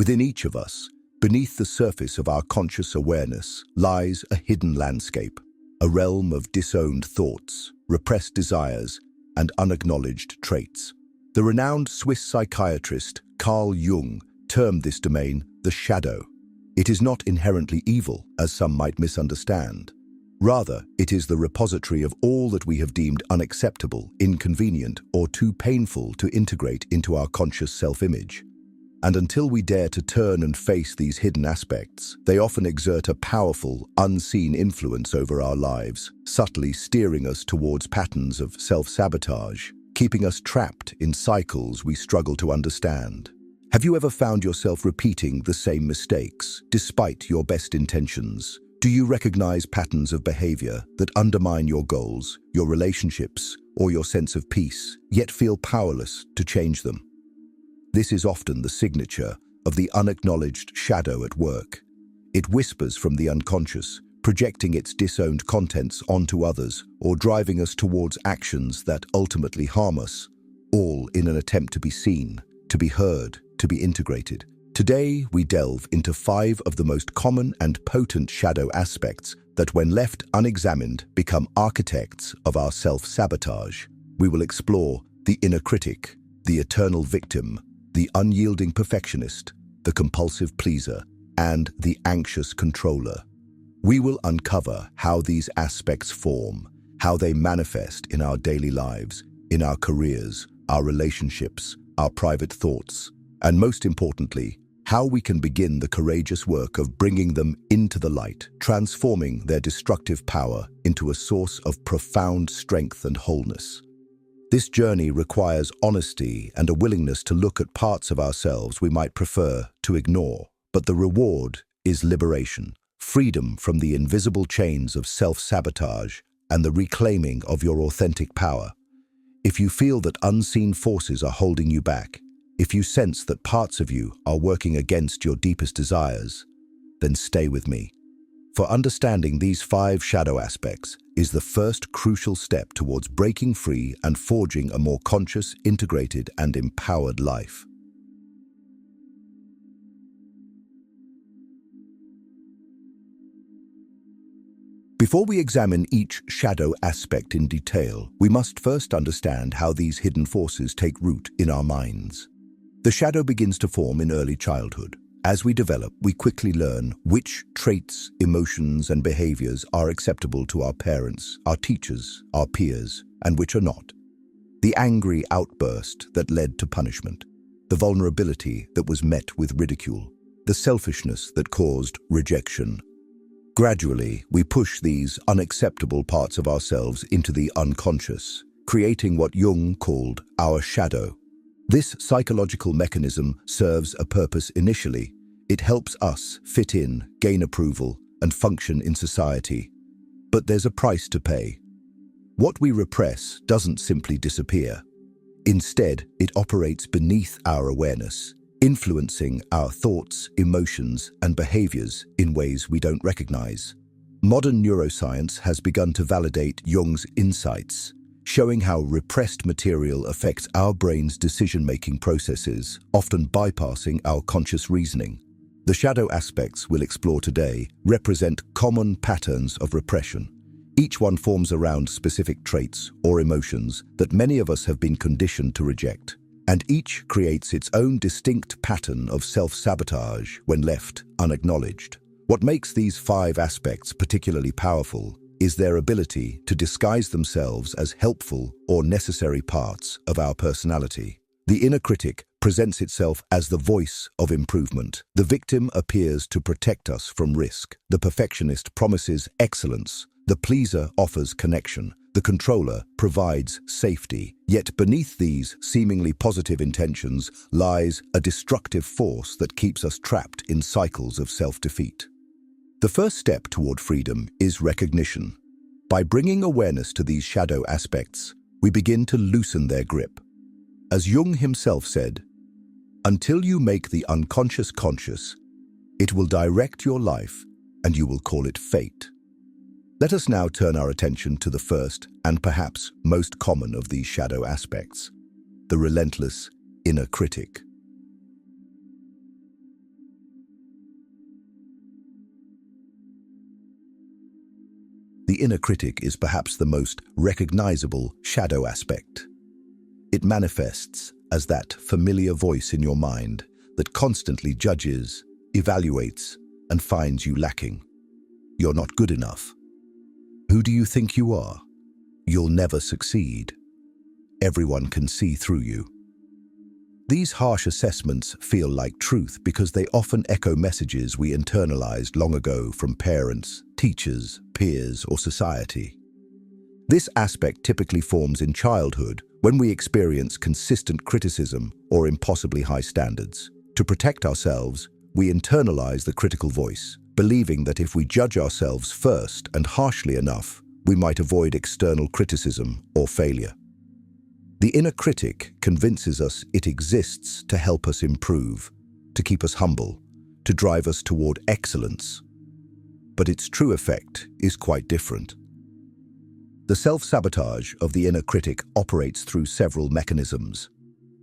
Within each of us, beneath the surface of our conscious awareness, lies a hidden landscape, a realm of disowned thoughts, repressed desires, and unacknowledged traits. The renowned Swiss psychiatrist Carl Jung termed this domain the shadow. It is not inherently evil, as some might misunderstand. Rather, it is the repository of all that we have deemed unacceptable, inconvenient, or too painful to integrate into our conscious self-image. And until we dare to turn and face these hidden aspects, they often exert a powerful, unseen influence over our lives, subtly steering us towards patterns of self-sabotage, keeping us trapped in cycles we struggle to understand. Have you ever found yourself repeating the same mistakes, despite your best intentions? Do you recognize patterns of behavior that undermine your goals, your relationships, or your sense of peace, yet feel powerless to change them? This is often the signature of the unacknowledged shadow at work. It whispers from the unconscious, projecting its disowned contents onto others or driving us towards actions that ultimately harm us, all in an attempt to be seen, to be heard, to be integrated. Today, we delve into 5 of the most common and potent shadow aspects that, when left unexamined, become architects of our self-sabotage. We will explore the inner critic, the eternal victim, the unyielding perfectionist, the compulsive pleaser, and the anxious controller. We will uncover how these aspects form, how they manifest in our daily lives, in our careers, our relationships, our private thoughts, and most importantly, how we can begin the courageous work of bringing them into the light, transforming their destructive power into a source of profound strength and wholeness. This journey requires honesty and a willingness to look at parts of ourselves we might prefer to ignore, but the reward is liberation, freedom from the invisible chains of self-sabotage, and the reclaiming of your authentic power. If you feel that unseen forces are holding you back, if you sense that parts of you are working against your deepest desires, then stay with me. For understanding these 5 shadow aspects is the first crucial step towards breaking free and forging a more conscious, integrated, and empowered life. Before we examine each shadow aspect in detail, we must first understand how these hidden forces take root in our minds. The shadow begins to form in early childhood. As we develop, we quickly learn which traits, emotions, and behaviors are acceptable to our parents, our teachers, our peers, and which are not. The angry outburst that led to punishment, the vulnerability that was met with ridicule, the selfishness that caused rejection. Gradually, we push these unacceptable parts of ourselves into the unconscious, creating what Jung called our shadow. This psychological mechanism serves a purpose initially. It helps us fit in, gain approval, and function in society. But there's a price to pay. What we repress doesn't simply disappear. Instead, it operates beneath our awareness, influencing our thoughts, emotions, and behaviors in ways we don't recognize. Modern neuroscience has begun to validate Jung's insights, showing how repressed material affects our brain's decision-making processes, often bypassing our conscious reasoning. The shadow aspects we'll explore today represent common patterns of repression. Each one forms around specific traits or emotions that many of us have been conditioned to reject, and each creates its own distinct pattern of self-sabotage when left unacknowledged. What makes these 5 aspects particularly powerful is their ability to disguise themselves as helpful or necessary parts of our personality. The inner critic presents itself as the voice of improvement. The victim appears to protect us from risk. The perfectionist promises excellence. The pleaser offers connection. The controller provides safety. Yet beneath these seemingly positive intentions lies a destructive force that keeps us trapped in cycles of self-defeat. The first step toward freedom is recognition. By bringing awareness to these shadow aspects, we begin to loosen their grip. As Jung himself said, "Until you make the unconscious conscious, it will direct your life and you will call it fate." Let us now turn our attention to the first and perhaps most common of these shadow aspects, the relentless inner critic. The inner critic is perhaps the most recognizable shadow aspect. It manifests as that familiar voice in your mind that constantly judges, evaluates, and finds you lacking. You're not good enough. Who do you think you are? You'll never succeed. Everyone can see through you. These harsh assessments feel like truth because they often echo messages we internalized long ago from parents, teachers, peers, or society. This aspect typically forms in childhood when we experience consistent criticism or impossibly high standards. To protect ourselves, we internalize the critical voice, believing that if we judge ourselves first and harshly enough, we might avoid external criticism or failure. The inner critic convinces us it exists to help us improve, to keep us humble, to drive us toward excellence. But its true effect is quite different. The self-sabotage of the inner critic operates through several mechanisms.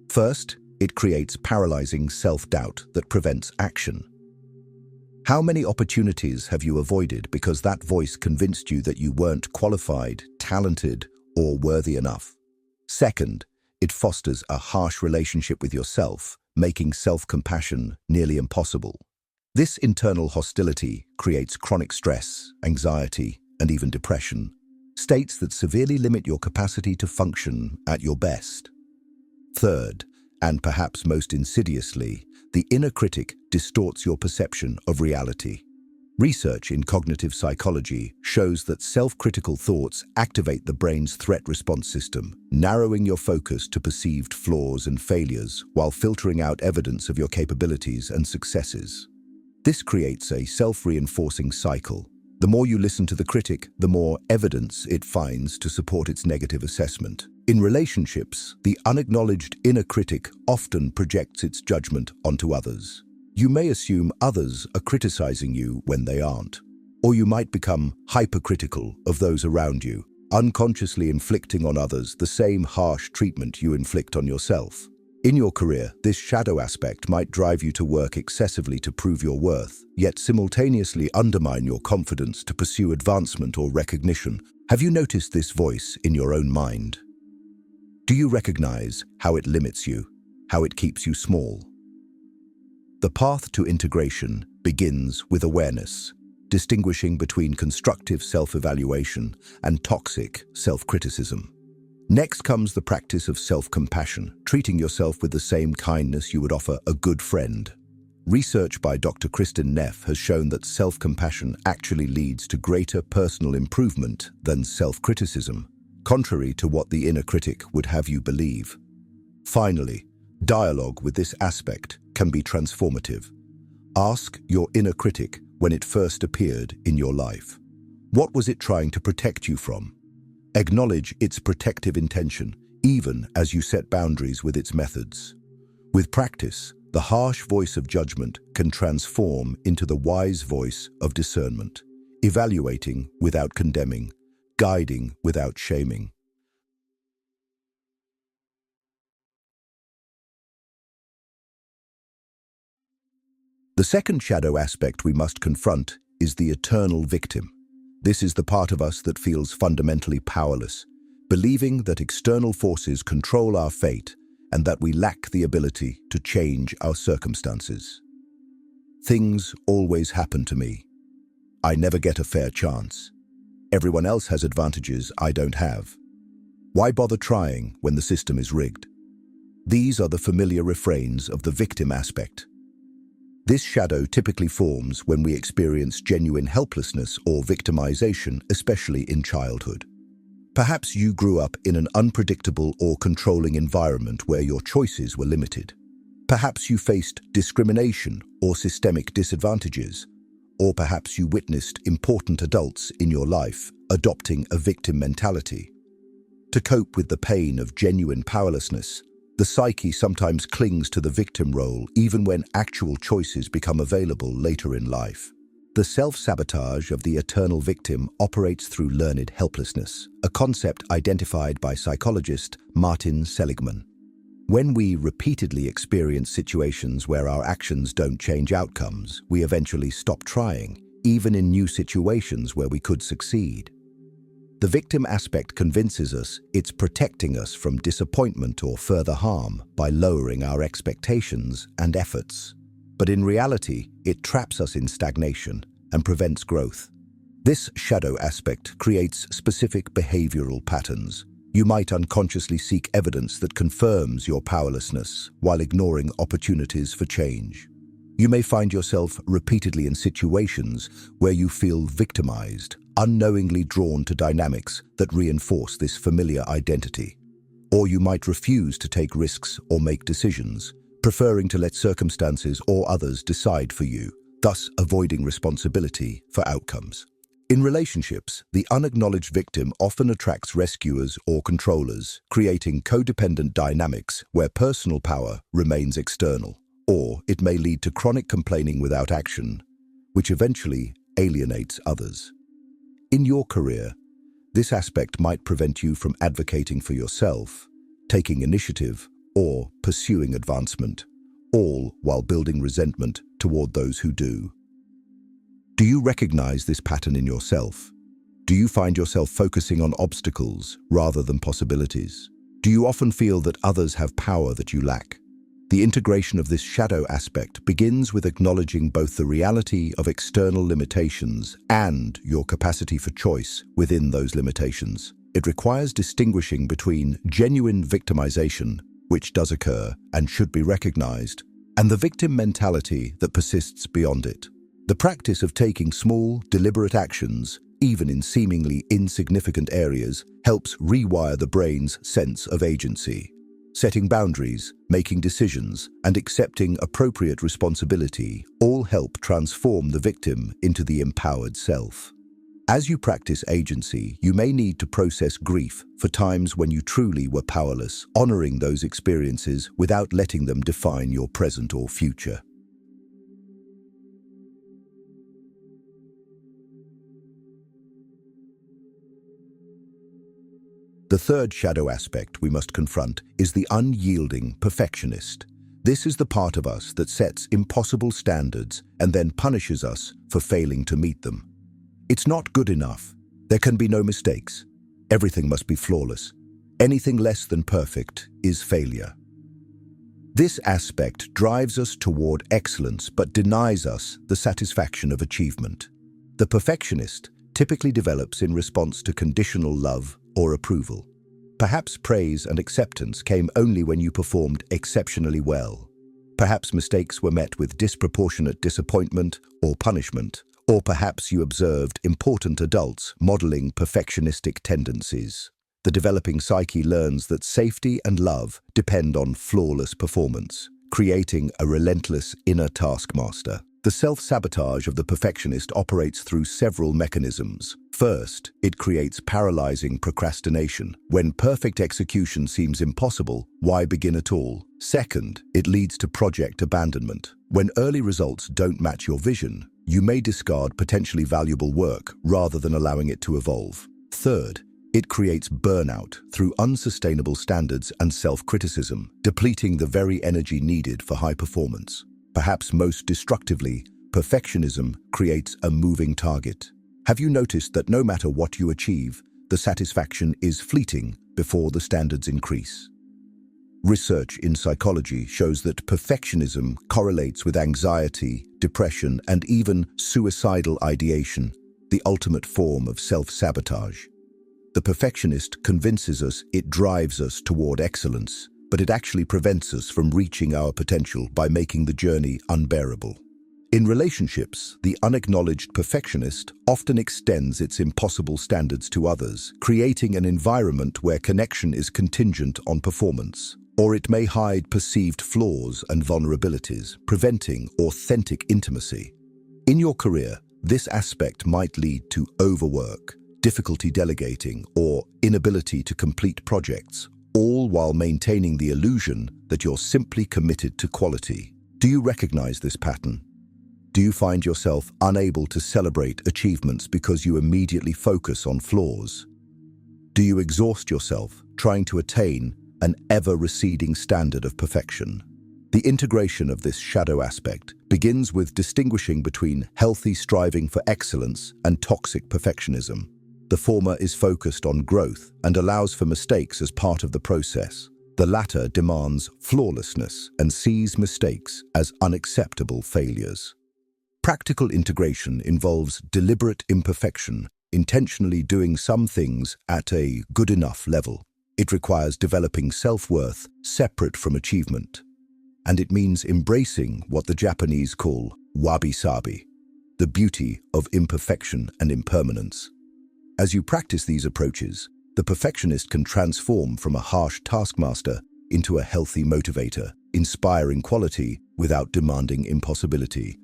First, it creates paralyzing self-doubt that prevents action. How many opportunities have you avoided because that voice convinced you that you weren't qualified, talented, or worthy enough? Second, it fosters a harsh relationship with yourself, making self-compassion nearly impossible. This internal hostility creates chronic stress, anxiety, and even depression, states that severely limit your capacity to function at your best. Third, and perhaps most insidiously, the inner critic distorts your perception of reality. Research in cognitive psychology shows that self-critical thoughts activate the brain's threat response system, narrowing your focus to perceived flaws and failures while filtering out evidence of your capabilities and successes. This creates a self-reinforcing cycle. The more you listen to the critic, the more evidence it finds to support its negative assessment. In relationships, the unacknowledged inner critic often projects its judgment onto others. You may assume others are criticizing you when they aren't. Or you might become hypercritical of those around you, unconsciously inflicting on others the same harsh treatment you inflict on yourself. In your career, this shadow aspect might drive you to work excessively to prove your worth, yet simultaneously undermine your confidence to pursue advancement or recognition. Have you noticed this voice in your own mind? Do you recognize how it limits you, how it keeps you small? The path to integration begins with awareness, distinguishing between constructive self-evaluation and toxic self-criticism. Next comes the practice of self-compassion, treating yourself with the same kindness you would offer a good friend. Research by Dr. Kristin Neff has shown that self-compassion actually leads to greater personal improvement than self-criticism, contrary to what the inner critic would have you believe. Finally, dialogue with this aspect can be transformative. Ask your inner critic when it first appeared in your life. What was it trying to protect you from? Acknowledge its protective intention, even as you set boundaries with its methods. With practice, the harsh voice of judgment can transform into the wise voice of discernment, evaluating without condemning, guiding without shaming. The second shadow aspect we must confront is the eternal victim. This is the part of us that feels fundamentally powerless, believing that external forces control our fate and that we lack the ability to change our circumstances. Things always happen to me. I never get a fair chance. Everyone else has advantages I don't have. Why bother trying when the system is rigged? These are the familiar refrains of the victim aspect. This shadow typically forms when we experience genuine helplessness or victimization, especially in childhood. Perhaps you grew up in an unpredictable or controlling environment where your choices were limited. Perhaps you faced discrimination or systemic disadvantages, or perhaps you witnessed important adults in your life adopting a victim mentality. To cope with the pain of genuine powerlessness, the psyche sometimes clings to the victim role even when actual choices become available later in life. The self-sabotage of the eternal victim operates through learned helplessness, a concept identified by psychologist Martin Seligman. When we repeatedly experience situations where our actions don't change outcomes, we eventually stop trying, even in new situations where we could succeed. The victim aspect convinces us it's protecting us from disappointment or further harm by lowering our expectations and efforts. But in reality, it traps us in stagnation and prevents growth. This shadow aspect creates specific behavioral patterns. You might unconsciously seek evidence that confirms your powerlessness while ignoring opportunities for change. You may find yourself repeatedly in situations where you feel victimized, unknowingly drawn to dynamics that reinforce this familiar identity. Or you might refuse to take risks or make decisions, preferring to let circumstances or others decide for you, thus avoiding responsibility for outcomes. In relationships, the unacknowledged victim often attracts rescuers or controllers, creating codependent dynamics where personal power remains external. Or it may lead to chronic complaining without action, which eventually alienates others. In your career, this aspect might prevent you from advocating for yourself, taking initiative, or pursuing advancement, all while building resentment toward those who do. Do you recognize this pattern in yourself? Do you find yourself focusing on obstacles rather than possibilities? Do you often feel that others have power that you lack? The integration of this shadow aspect begins with acknowledging both the reality of external limitations and your capacity for choice within those limitations. It requires distinguishing between genuine victimization, which does occur and should be recognized, and the victim mentality that persists beyond it. The practice of taking small, deliberate actions, even in seemingly insignificant areas, helps rewire the brain's sense of agency. Setting boundaries, making decisions, and accepting appropriate responsibility all help transform the victim into the empowered self. As you practice agency, you may need to process grief for times when you truly were powerless, honoring those experiences without letting them define your present or future. The third shadow aspect we must confront is the unyielding perfectionist. This is the part of us that sets impossible standards and then punishes us for failing to meet them. It's not good enough. There can be no mistakes. Everything must be flawless. Anything less than perfect is failure. This aspect drives us toward excellence but denies us the satisfaction of achievement. The perfectionist typically develops in response to conditional love or approval. Perhaps praise and acceptance came only when you performed exceptionally well. Perhaps mistakes were met with disproportionate disappointment or punishment, or perhaps you observed important adults modeling perfectionistic tendencies. The developing psyche learns that safety and love depend on flawless performance, creating a relentless inner taskmaster. The self-sabotage of the perfectionist operates through several mechanisms. First, it creates paralyzing procrastination. When perfect execution seems impossible, why begin at all? Second, it leads to project abandonment. When early results don't match your vision, you may discard potentially valuable work rather than allowing it to evolve. Third, it creates burnout through unsustainable standards and self-criticism, depleting the very energy needed for high performance. Perhaps most destructively, perfectionism creates a moving target. Have you noticed that no matter what you achieve, the satisfaction is fleeting before the standards increase? Research in psychology shows that perfectionism correlates with anxiety, depression, and even suicidal ideation, the ultimate form of self-sabotage. The perfectionist convinces us it drives us toward excellence, but it actually prevents us from reaching our potential by making the journey unbearable. In relationships, the unacknowledged perfectionist often extends its impossible standards to others, creating an environment where connection is contingent on performance. Or it may hide perceived flaws and vulnerabilities, preventing authentic intimacy. In your career, this aspect might lead to overwork, difficulty delegating, or inability to complete projects, all while maintaining the illusion that you're simply committed to quality. Do you recognize this pattern? Do you find yourself unable to celebrate achievements because you immediately focus on flaws? Do you exhaust yourself trying to attain an ever-receding standard of perfection? The integration of this shadow aspect begins with distinguishing between healthy striving for excellence and toxic perfectionism. The former is focused on growth and allows for mistakes as part of the process. The latter demands flawlessness and sees mistakes as unacceptable failures. Practical integration involves deliberate imperfection, intentionally doing some things at a good enough level. It requires developing self-worth separate from achievement. And it means embracing what the Japanese call wabi-sabi, the beauty of imperfection and impermanence. As you practice these approaches, the perfectionist can transform from a harsh taskmaster into a healthy motivator, inspiring quality without demanding impossibility.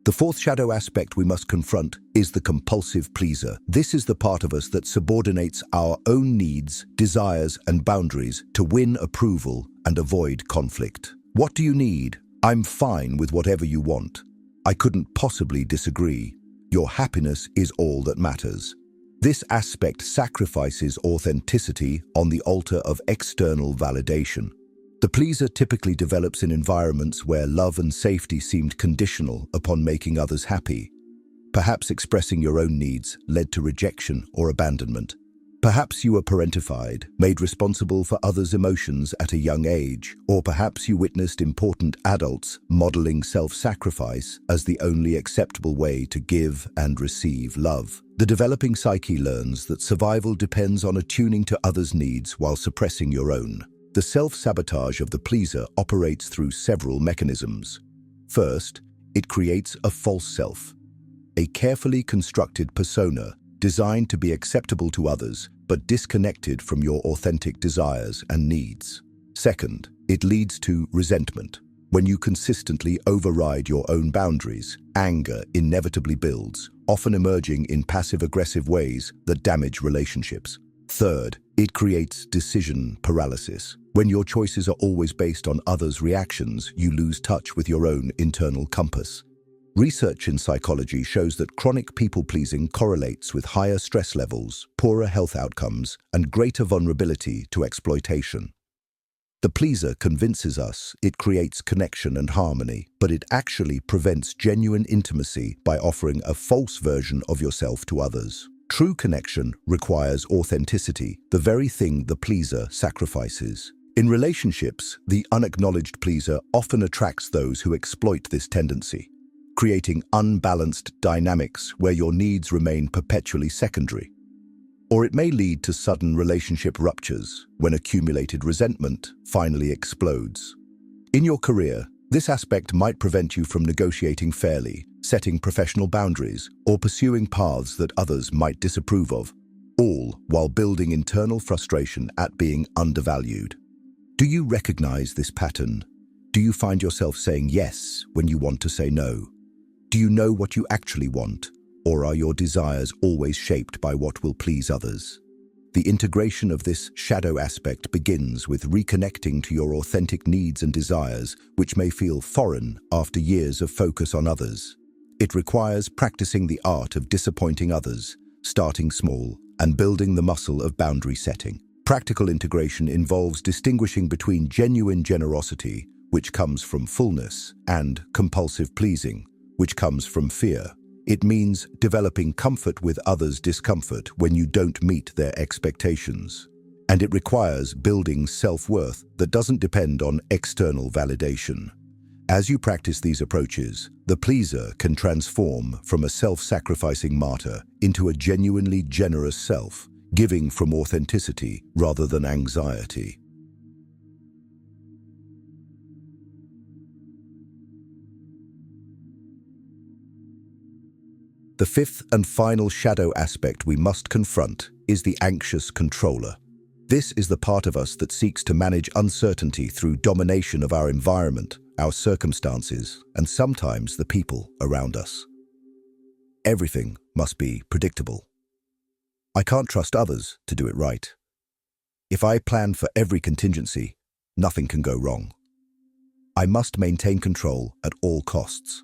The fourth shadow aspect we must confront is the compulsive pleaser. This is the part of us that subordinates our own needs, desires, and boundaries to win approval and avoid conflict. What do you need? I'm fine with whatever you want. I couldn't possibly disagree. Your happiness is all that matters. This aspect sacrifices authenticity on the altar of external validation. The pleaser typically develops in environments where love and safety seemed conditional upon making others happy. Perhaps expressing your own needs led to rejection or abandonment. Perhaps you were parentified, made responsible for others' emotions at a young age, or perhaps you witnessed important adults modeling self-sacrifice as the only acceptable way to give and receive love. The developing psyche learns that survival depends on attuning to others' needs while suppressing your own. The self-sabotage of the pleaser operates through several mechanisms. First, it creates a false self, a carefully constructed persona designed to be acceptable to others but disconnected from your authentic desires and needs. Second, it leads to resentment. When you consistently override your own boundaries, anger inevitably builds, often emerging in passive-aggressive ways that damage relationships. Third, it creates decision paralysis. When your choices are always based on others' reactions, you lose touch with your own internal compass. Research in psychology shows that chronic people-pleasing correlates with higher stress levels, poorer health outcomes, and greater vulnerability to exploitation. The pleaser convinces us it creates connection and harmony, but it actually prevents genuine intimacy by offering a false version of yourself to others. True connection requires authenticity, the very thing the pleaser sacrifices. In relationships, the unacknowledged pleaser often attracts those who exploit this tendency, creating unbalanced dynamics where your needs remain perpetually secondary. Or it may lead to sudden relationship ruptures when accumulated resentment finally explodes. In your career, this aspect might prevent you from negotiating fairly, setting professional boundaries, or pursuing paths that others might disapprove of, all while building internal frustration at being undervalued. Do you recognize this pattern? Do you find yourself saying yes when you want to say no? Do you know what you actually want, or are your desires always shaped by what will please others? The integration of this shadow aspect begins with reconnecting to your authentic needs and desires, which may feel foreign after years of focus on others. It requires practicing the art of disappointing others, starting small, and building the muscle of boundary setting. Practical integration involves distinguishing between genuine generosity, which comes from fullness, and compulsive pleasing, which comes from fear. It means developing comfort with others' discomfort when you don't meet their expectations. And it requires building self-worth that doesn't depend on external validation. As you practice these approaches, the pleaser can transform from a self-sacrificing martyr into a genuinely generous self, giving from authenticity rather than anxiety. The fifth and final shadow aspect we must confront is the anxious controller. This is the part of us that seeks to manage uncertainty through domination of our environment, our circumstances, and sometimes the people around us. Everything must be predictable. I can't trust others to do it right. If I plan for every contingency, nothing can go wrong. I must maintain control at all costs.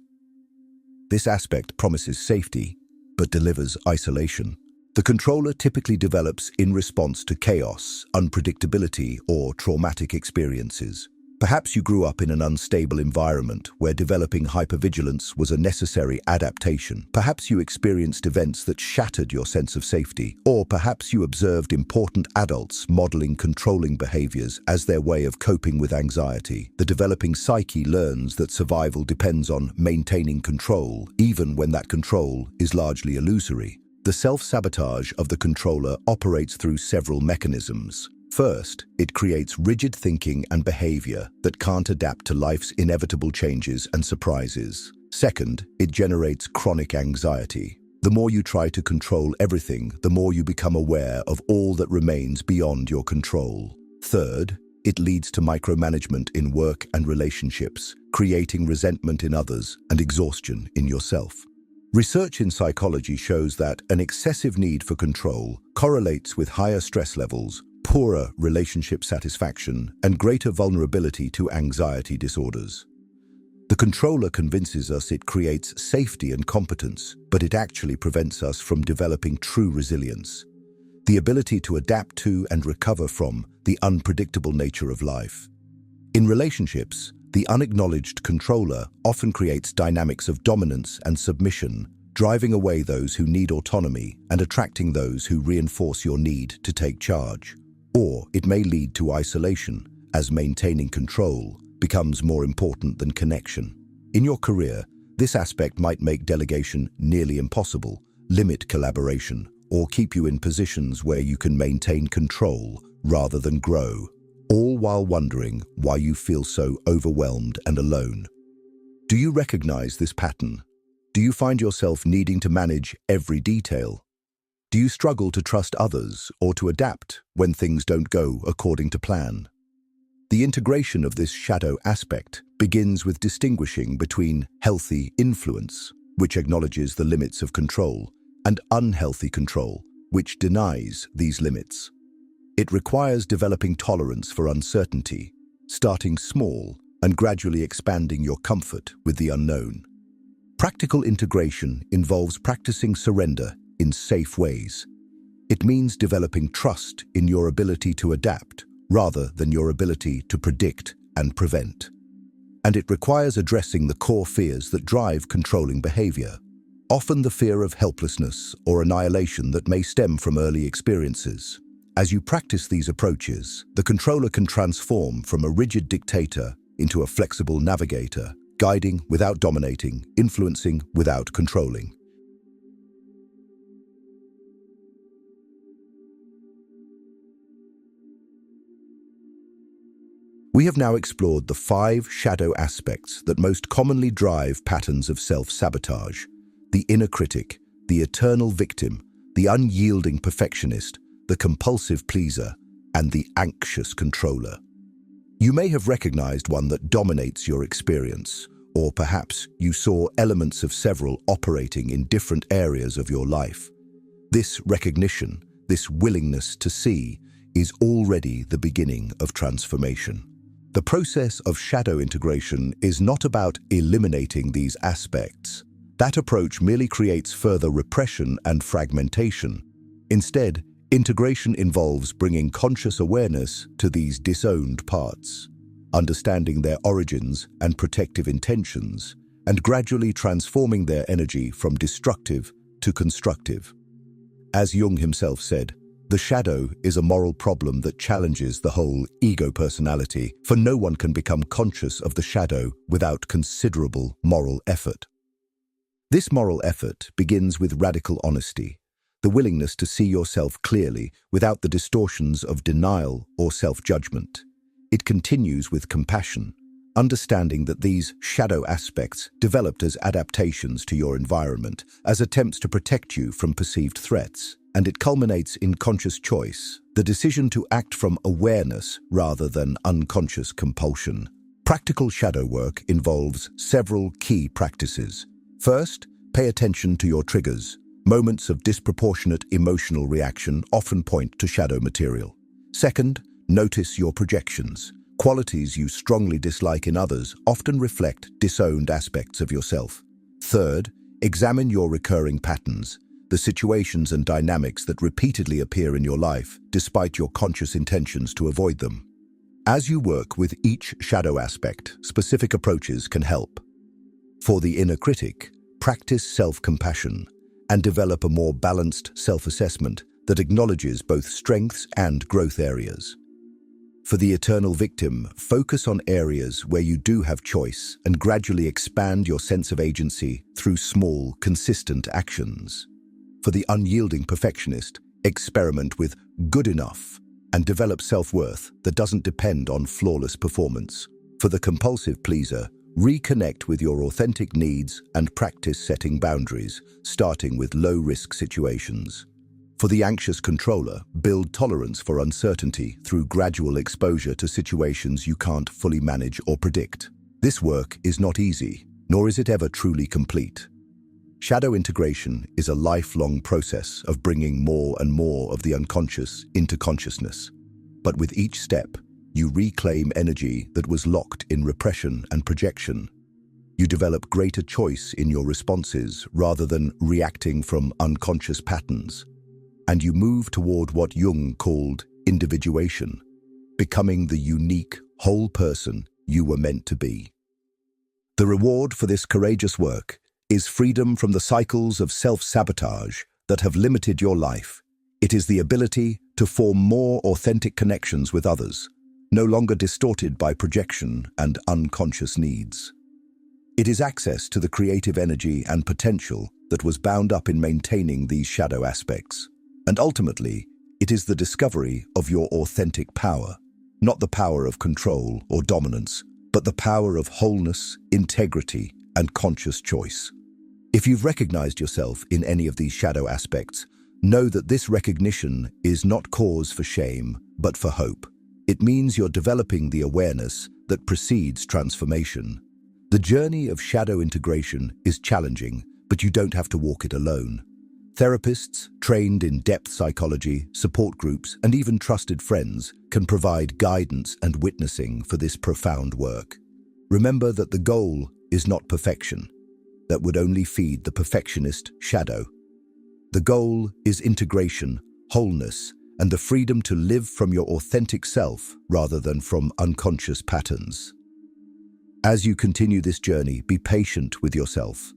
This aspect promises safety, but delivers isolation. The controller typically develops in response to chaos, unpredictability, or traumatic experiences. Perhaps you grew up in an unstable environment where developing hypervigilance was a necessary adaptation. Perhaps you experienced events that shattered your sense of safety. Or perhaps you observed important adults modeling controlling behaviors as their way of coping with anxiety. The developing psyche learns that survival depends on maintaining control, even when that control is largely illusory. The self-sabotage of the controller operates through several mechanisms. First, it creates rigid thinking and behavior that can't adapt to life's inevitable changes and surprises. Second, it generates chronic anxiety. The more you try to control everything, the more you become aware of all that remains beyond your control. Third, it leads to micromanagement in work and relationships, creating resentment in others and exhaustion in yourself. Research in psychology shows that an excessive need for control correlates with higher stress levels, poorer relationship satisfaction, and greater vulnerability to anxiety disorders. The controller convinces us it creates safety and competence, but it actually prevents us from developing true resilience, the ability to adapt to and recover from the unpredictable nature of life. In relationships, the unacknowledged controller often creates dynamics of dominance and submission, driving away those who need autonomy and attracting those who reinforce your need to take charge. Or it may lead to isolation, as maintaining control becomes more important than connection. In your career, this aspect might make delegation nearly impossible, limit collaboration, or keep you in positions where you can maintain control rather than grow, all while wondering why you feel so overwhelmed and alone. Do you recognize this pattern? Do you find yourself needing to manage every detail? Do you struggle to trust others or to adapt when things don't go according to plan? The integration of this shadow aspect begins with distinguishing between healthy influence, which acknowledges the limits of control, and unhealthy control, which denies these limits. It requires developing tolerance for uncertainty, starting small and gradually expanding your comfort with the unknown. Practical integration involves practicing surrender in safe ways. It means developing trust in your ability to adapt rather than your ability to predict and prevent. And it requires addressing the core fears that drive controlling behavior, often the fear of helplessness or annihilation that may stem from early experiences. As you practice these approaches, the controller can transform from a rigid dictator into a flexible navigator, guiding without dominating, influencing without controlling. We have now explored the 5 shadow aspects that most commonly drive patterns of self-sabotage: the inner critic, the eternal victim, the unyielding perfectionist, the compulsive pleaser, and the anxious controller. You may have recognized one that dominates your experience, or perhaps you saw elements of several operating in different areas of your life. This recognition, this willingness to see, is already the beginning of transformation. The process of shadow integration is not about eliminating these aspects. That approach merely creates further repression and fragmentation. Instead, integration involves bringing conscious awareness to these disowned parts, understanding their origins and protective intentions, and gradually transforming their energy from destructive to constructive. As Jung himself said, the shadow is a moral problem that challenges the whole ego personality, for no one can become conscious of the shadow without considerable moral effort. This moral effort begins with radical honesty, the willingness to see yourself clearly without the distortions of denial or self-judgment. It continues with compassion, understanding that these shadow aspects developed as adaptations to your environment, as attempts to protect you from perceived threats. And it culminates in conscious choice, the decision to act from awareness rather than unconscious compulsion. Practical shadow work involves several key practices. First, pay attention to your triggers. Moments of disproportionate emotional reaction often point to shadow material. Second, notice your projections. Qualities you strongly dislike in others often reflect disowned aspects of yourself. Third, examine your recurring patterns, the situations and dynamics that repeatedly appear in your life, despite your conscious intentions to avoid them. As you work with each shadow aspect, specific approaches can help. For the inner critic, practice self-compassion and develop a more balanced self-assessment that acknowledges both strengths and growth areas. For the eternal victim, focus on areas where you do have choice and gradually expand your sense of agency through small, consistent actions. For the unyielding perfectionist, experiment with good enough and develop self-worth that doesn't depend on flawless performance. For the compulsive pleaser, reconnect with your authentic needs and practice setting boundaries, starting with low-risk situations. For the anxious controller, build tolerance for uncertainty through gradual exposure to situations you can't fully manage or predict. This work is not easy, nor is it ever truly complete. Shadow integration is a lifelong process of bringing more and more of the unconscious into consciousness. But with each step, you reclaim energy that was locked in repression and projection. You develop greater choice in your responses rather than reacting from unconscious patterns. And you move toward what Jung called individuation, becoming the unique, whole person you were meant to be. The reward for this courageous work is freedom from the cycles of self-sabotage that have limited your life. It is the ability to form more authentic connections with others, no longer distorted by projection and unconscious needs. It is access to the creative energy and potential that was bound up in maintaining these shadow aspects. And ultimately, it is the discovery of your authentic power, not the power of control or dominance, but the power of wholeness, integrity, and conscious choice. If you've recognized yourself in any of these shadow aspects, know that this recognition is not cause for shame, but for hope. It means you're developing the awareness that precedes transformation. The journey of shadow integration is challenging, but you don't have to walk it alone. Therapists trained in depth psychology, support groups, and even trusted friends can provide guidance and witnessing for this profound work. Remember that the goal is not perfection. That would only feed the perfectionist shadow. The goal is integration, wholeness, and the freedom to live from your authentic self rather than from unconscious patterns. As you continue this journey, be patient with yourself.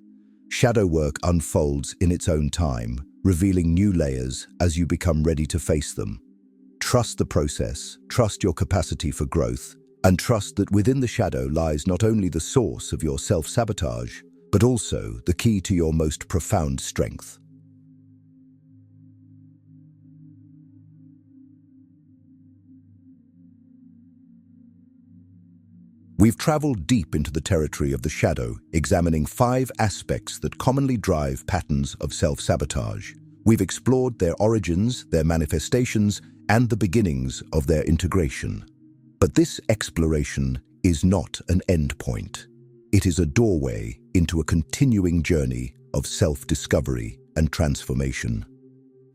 Shadow work unfolds in its own time, revealing new layers as you become ready to face them. Trust the process, trust your capacity for growth, and trust that within the shadow lies not only the source of your self-sabotage, but also the key to your most profound strength. We've traveled deep into the territory of the shadow, examining 5 aspects that commonly drive patterns of self-sabotage. We've explored their origins, their manifestations, and the beginnings of their integration. But this exploration is not an endpoint. It is a doorway into a continuing journey of self-discovery and transformation.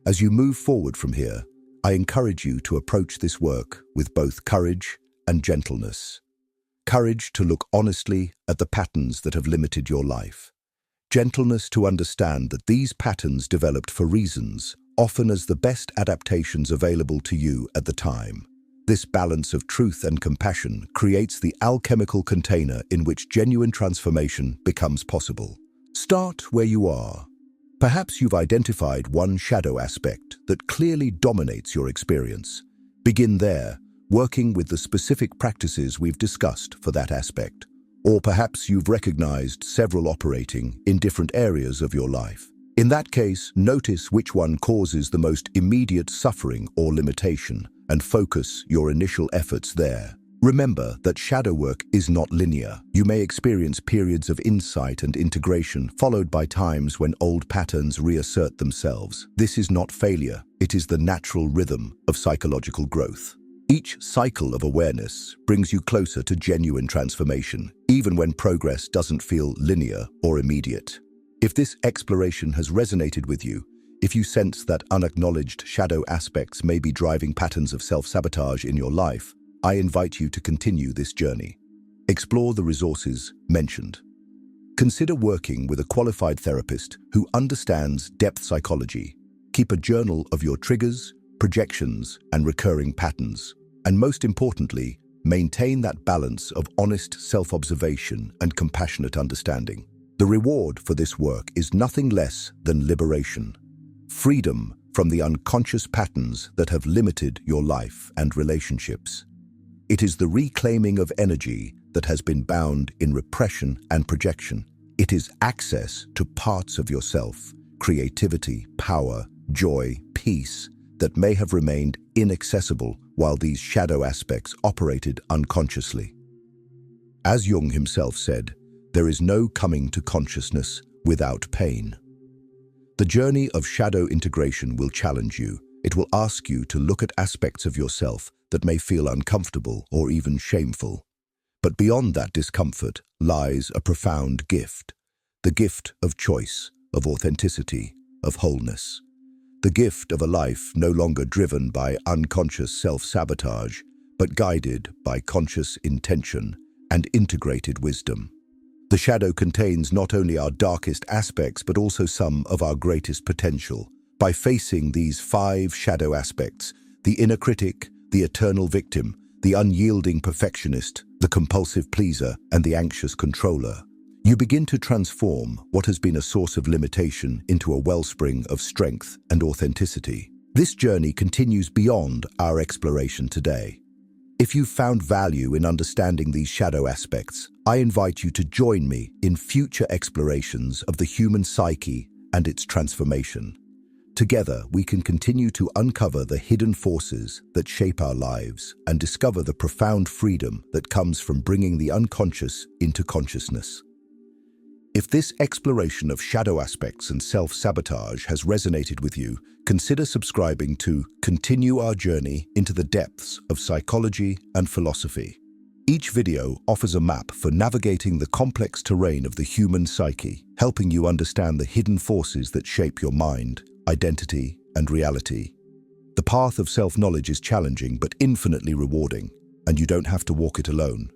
As you move forward from here, I encourage you to approach this work with both courage and gentleness. Courage to look honestly at the patterns that have limited your life. Gentleness to understand that these patterns developed for reasons, often as the best adaptations available to you at the time. This balance of truth and compassion creates the alchemical container in which genuine transformation becomes possible. Start where you are. Perhaps you've identified one shadow aspect that clearly dominates your experience. Begin there, working with the specific practices we've discussed for that aspect. Or perhaps you've recognized several operating in different areas of your life. In that case, notice which one causes the most immediate suffering or limitation, and focus your initial efforts there. Remember that shadow work is not linear. You may experience periods of insight and integration, followed by times when old patterns reassert themselves. This is not failure. It is the natural rhythm of psychological growth. Each cycle of awareness brings you closer to genuine transformation, even when progress doesn't feel linear or immediate. If this exploration has resonated with you, if you sense that unacknowledged shadow aspects may be driving patterns of self-sabotage in your life, I invite you to continue this journey. Explore the resources mentioned. Consider working with a qualified therapist who understands depth psychology. Keep a journal of your triggers, projections, and recurring patterns. And most importantly, maintain that balance of honest self-observation and compassionate understanding. The reward for this work is nothing less than liberation, freedom from the unconscious patterns that have limited your life and relationships. It is the reclaiming of energy that has been bound in repression and projection. It is access to parts of yourself, creativity, power, joy, peace, that may have remained inaccessible while these shadow aspects operated unconsciously. As Jung himself said, there is no coming to consciousness without pain. The journey of shadow integration will challenge you. It will ask you to look at aspects of yourself that may feel uncomfortable or even shameful. But beyond that discomfort lies a profound gift, the gift of choice, of authenticity, of wholeness. The gift of a life no longer driven by unconscious self-sabotage, but guided by conscious intention and integrated wisdom. The shadow contains not only our darkest aspects, but also some of our greatest potential. By facing these 5 shadow aspects, the inner critic, the eternal victim, the unyielding perfectionist, the compulsive pleaser, and the anxious controller, you begin to transform what has been a source of limitation into a wellspring of strength and authenticity. This journey continues beyond our exploration today. If you've found value in understanding these shadow aspects, I invite you to join me in future explorations of the human psyche and its transformation. Together, we can continue to uncover the hidden forces that shape our lives and discover the profound freedom that comes from bringing the unconscious into consciousness. If this exploration of shadow aspects and self-sabotage has resonated with you, consider subscribing to continue our journey into the depths of psychology and philosophy. Each video offers a map for navigating the complex terrain of the human psyche, helping you understand the hidden forces that shape your mind, identity, and reality. The path of self-knowledge is challenging but infinitely rewarding, and you don't have to walk it alone.